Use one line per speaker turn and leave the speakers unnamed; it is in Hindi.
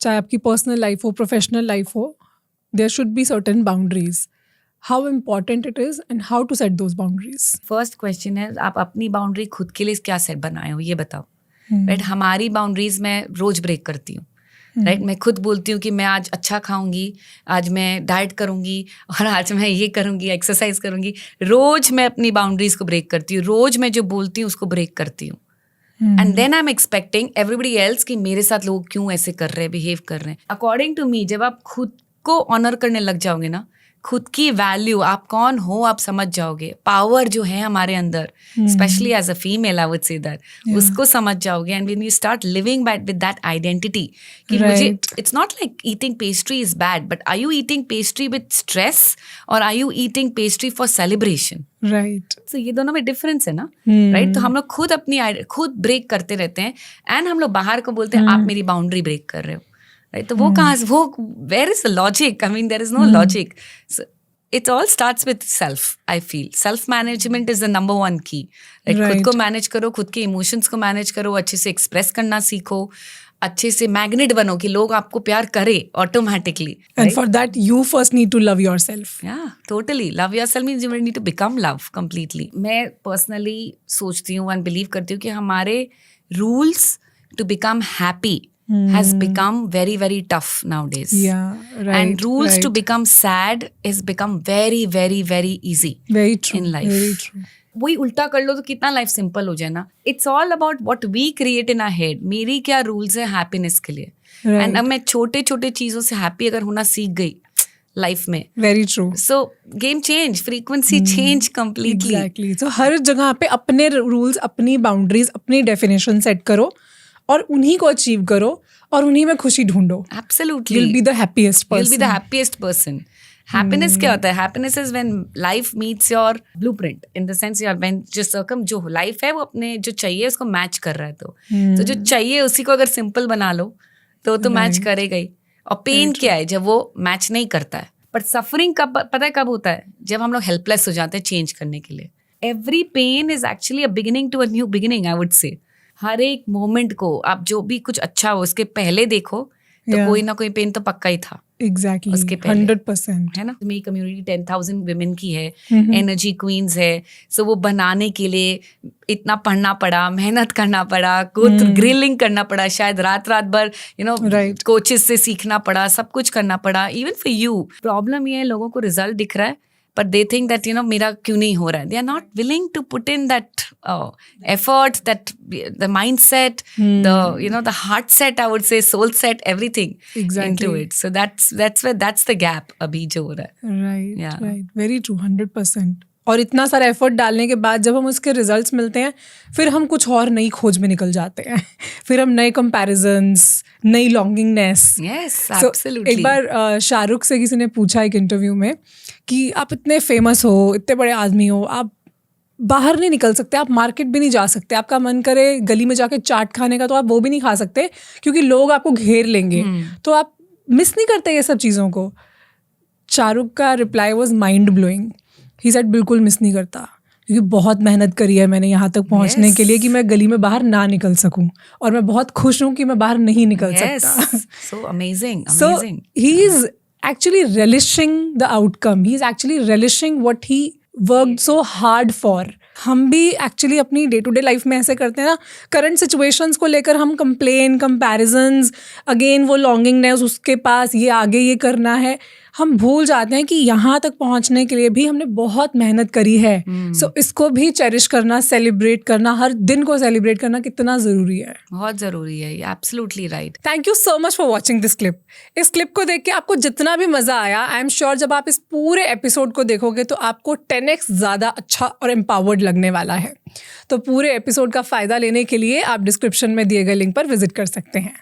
चाहे आपकी पर्सनल लाइफ हो, प्रोफेशनल लाइफ हो, there should be certain boundaries. How important it is and how to set those boundaries?
First question है, आप अपनी बाउंड्री खुद के लिए क्या सेट बनाए हो, ये बताओ. राइट, हमारी बाउंड्रीज मैं रोज ब्रेक करती हूँ. राइट, मैं खुद बोलती हूँ कि मैं आज अच्छा खाऊंगी, आज मैं डाइट करूंगी, और आज मैं ये करूंगी, एक्सरसाइज करूंगी. रोज मैं अपनी बाउंड्रीज को ब्रेक करती हूँ. रोज मैं जो बोलती हूँ उसको ब्रेक करती हूँ. And then I am expecting everybody else कि मेरे साथ लोग क्यों ऐसे कर रहे हैं, बिहेव कर रहे हैं. अकॉर्डिंग टू मी, जब आप खुद को ऑनर करने लग जाओगे ना, खुद की वैल्यू, आप कौन हो आप समझ जाओगे, पावर जो है हमारे अंदर, specially as a female I would say that, उसको समझ जाओगे. And when you start living with that identity कि मुझे, it's not like eating pastry is bad, but are you eating pastry with stress और are you eating pastry for celebration?
Right.
तो ये दोनों में डिफरेंस है ना. राइट, तो हम लोग खुद अपनी खुद ब्रेक करते रहते हैं, एंड हम लोग बाहर को बोलते हैं आप मेरी बाउंड्री ब्रेक कर रहे हो. Right? तो वो कहाँ, वो where is the logic? I mean, there is no logic. So it all starts with self, I feel. Self-management is the number one key. Right? खुद को मैनेज करो, खुद के इमोशंस को मैनेज करो, अच्छे से एक्सप्रेस करना सीखो, अच्छे से मैग्नेट बनो कि लोग आपको प्यार करे automatically.
And for that, you first need to love yourself.
Yeah, totally. Love yourself means you need to become love completely. मैं personally सोचती हूँ and believe करती हूँ कि हमारे rules to become happy has become very, very tough nowadays.
Yeah, right.
And rules to become sad has become very, very, very easy.
Very true.
In life.
Very true.
वही उल्टा कर लो तो कितना लाइफ सिंपल हो जाए ना. It's all about what we create in our head. मेरी क्या रूल्स है हैप्पीनेस के लिए, एंड अब मैं छोटे छोटे चीजों से हैप्पी अगर होना सीख गई लाइफ में.
Very true.
सो game change, frequency change completely.
Exactly. तो हर जगह पे अपने रूल्स, अपनी बाउंड्रीज, अपनी डेफिनेशन सेट करो और उन्हीं को अचीव करो और उन्हीं में खुशी ढूंढो.
Absolutely.
You'll be the happiest person.
You'll be the happiest person. Happiness क्या होता है? Happiness is when life meets your blueprint. In the sense when जो life है वो अपने जो चाहिए उसको मैच कर रहा है. तो जो चाहिए उसी को अगर सिंपल बना लो तो मैच करेगा ही. और पेन क्या है? जब वो मैच नहीं करता है. पर सफरिंग कब पता है कब होता है? जब हम लोग हेल्पलेस हो जाते हैं चेंज करने के लिए. Every pain is actually a beginning to a new beginning, I would say. हर एक मोमेंट को आप जो भी कुछ अच्छा हो उसके पहले देखो तो कोई ना कोई पेन तो पक्का ही था.
एग्जैक्टली.
उसके पहले
100%.
है ना. मेरी कम्युनिटी 10,000 women की है, एनर्जी क्वींस है. सो वो बनाने के लिए इतना पढ़ना पड़ा, मेहनत करना पड़ा, ग्रिलिंग करना पड़ा, शायद रात भर कोचेस से सीखना पड़ा, सब कुछ करना पड़ा. इवन फॉर यू प्रॉब्लम ये है, लोगों को रिजल्ट दिख रहा है but they think that मेरा क्यों नहीं हो रहा है. They are not willing to put in that effort, that the mindset, the heart set, I would say, soul set, everything into it. So that's the gap अभी जो हो रहा है.
Right,
Yeah.
right. Very true, 100%. और इतना सारा एफर्ट डालने के बाद जब हम उसके रिजल्ट्स मिलते हैं फिर हम कुछ और नई खोज में निकल जाते हैं. फिर हम नए कंपैरिजन्स, नई लॉन्गिंगनेस.
Yes, absolutely.
एक बार शाहरुख से किसी ने पूछा एक इंटरव्यू में कि आप इतने फेमस हो, इतने बड़े आदमी हो, आप बाहर नहीं निकल सकते, आप मार्केट भी नहीं जा सकते, आपका मन करे गली में जाके चाट खाने का तो आप वो भी नहीं खा सकते क्योंकि लोग आपको घेर लेंगे. तो आप मिस नहीं करते ये सब चीज़ों को. शाहरुख का reply was mind blowing. He said बिल्कुल मिस नहीं करता क्योंकि बहुत मेहनत करी है मैंने यहाँ तक पहुँचने के लिए कि मैं गली में बाहर ना निकल सकूं, और मैं बहुत खुश हूँ कि मैं बाहर नहीं निकल सकता.
So amazing.
So he is actually relishing the outcome. He is actually relishing what he worked so hard for. हम भी एक्चुअली अपनी डे टू डे लाइफ में ऐसे करते हैं ना, करंट सिचुएशंस को लेकर हम कंप्लेन, कंपैरिजन्स, अगेन वो लॉन्गिंगनेस, उसके पास ये आगे ये करना है. हम भूल जाते हैं कि यहाँ तक पहुँचने के लिए भी हमने बहुत मेहनत करी है. सो इसको भी चेरिश करना, सेलिब्रेट करना, हर दिन को सेलिब्रेट करना कितना ज़रूरी है.
बहुत ज़रूरी है. Absolutely right.
Thank you so much for watching this clip. इस क्लिप को देख के आपको जितना भी मज़ा आया, आई एम श्योर जब आप इस पूरे एपिसोड को देखोगे तो आपको 10x ज़्यादा अच्छा और एम्पावर्ड लगने वाला है. तो पूरे एपिसोड का फ़ायदा लेने के लिए आप डिस्क्रिप्शन में दिए गए लिंक पर विजिट कर सकते हैं.